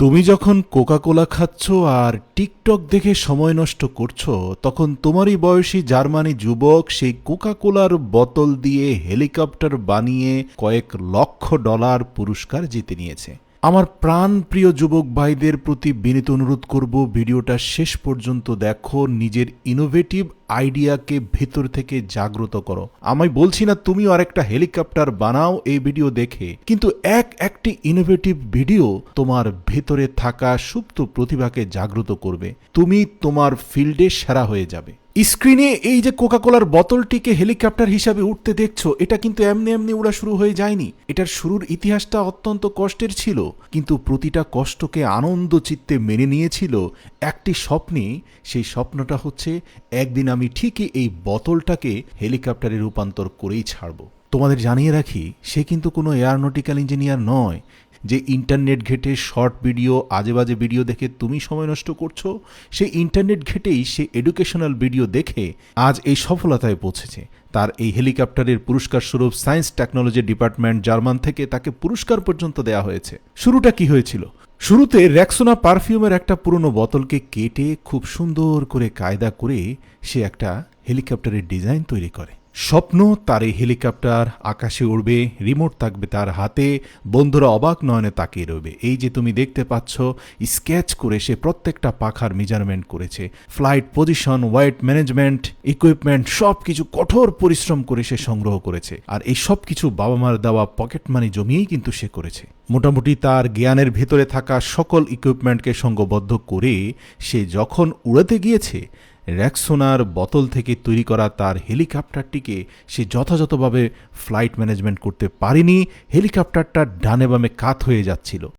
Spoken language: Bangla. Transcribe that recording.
তুমি যখন কোকা-কোলা খাচ্ছ আর টিকটক দেখে সময় নষ্ট করছো, তখন তোমারই বয়সী জার্মানি যুবক সেই কোকা-কোলার বোতল দিয়ে হেলিকপ্টার বানিয়ে কয়েক লক্ষ ডলার পুরস্কার জিতে নিয়েছে। আমার প্রাণপ্রিয় যুবক ভাইদের প্রতি বিনীত অনুরোধ করব, ভিডিওটা শেষ পর্যন্ত দেখো, নিজের ইনোভেটিভ আইডিয়াকে ভেতর থেকে জাগ্রত করো। আমি বলছি না তুমিও আরেকটা হেলিকপ্টার বানাও এই ভিডিও দেখে, কিন্তু একটি ইনোভেটিভ ভিডিও তোমার ভেতরে থাকা সুপ্ত প্রতিভাকে জাগ্রত করবে। তুমি তোমার ফিল্ডে সেরা হয়ে যাবে। স্ক্রিনে এই যে কোকাকোলার বোতলটিকে হেলিকপ্টার হিসাবে উঠতে দেখছো, এটা কিন্তু এমনি এমনি উড়া শুরু হয়ে যায়নি। এটার শুরুর ইতিহাসটা অত্যন্ত কষ্টের ছিল, কিন্তু প্রতিটা কষ্টকে আনন্দ চিত্তে মেনে নিয়েছিল একটি স্বপ্নে। সেই স্বপ্নটা হচ্ছে, একদিন আমি ঠিকই এই বোতলটাকে হেলিকপ্টারে রূপান্তর করেই ছাড়ব। তোমাদের জানিয়ে রাখি, সে কিন্তু কোনো এয়ারনটিক্যাল ইঞ্জিনিয়ার নয় যে ইন্টারনেট ঘেটে শর্ট ভিডিও, আজেবাজে ভিডিও দেখে তুমি সময় নষ্ট করছো। সেই ইন্টারনেট ঘেটেই সে এডুকেশনাল ভিডিও দেখে আজ এই সফলতায় পৌঁছেছে। তার এই হেলিকপ্টারের পুরস্কার স্বরূপ সায়েন্স টেকনোলজি ডিপার্টমেন্ট জার্মান থেকে তাকে পুরস্কার পর্যন্ত দেওয়া হয়েছে। শুরুটা কি হয়েছিল? শুরুতে রেক্সোনা পারফিউমের একটা পুরনো বোতলকে কেটে খুব সুন্দর করে কায়দা করে সে একটা হেলিকপ্টারের ডিজাইন তৈরি করে। স্বপ্ন, তার এই হেলিকপ্টার আকাশে উড়বে, রিমোট থাকবে তার হাতে, বন্ধুরা অবাক নয়নে তাকিয়ে রইবে। এই যে তুমি দেখতে পাচ্ছ, স্কেচ করে সে প্রত্যেকটা পাখার মেজারমেন্ট করেছে, flight position, wait management, equipment, সব কিছু কঠোর পরিশ্রম করে সে সংগ্রহ করেছে। আর এই সব কিছু বাবা মার দেওয়া পকেট মানি জমিয়েই কিন্তু সে করেছে। মোটামুটি তার জ্ঞানের ভেতরে থাকা সকল ইকুইপমেন্টকে সঙ্গবদ্ধ করে সে যখন উড়াতে গিয়েছে, রেক্সোনার বোতল থেকে তৈরি করা তার হেলিকপ্টারটিকে সে যথাযথভাবে ফ্লাইট ম্যানেজমেন্ট করতে পারেনি। হেলিকপ্টারটা ডানে বামে কাত হয়ে যাচ্ছিল।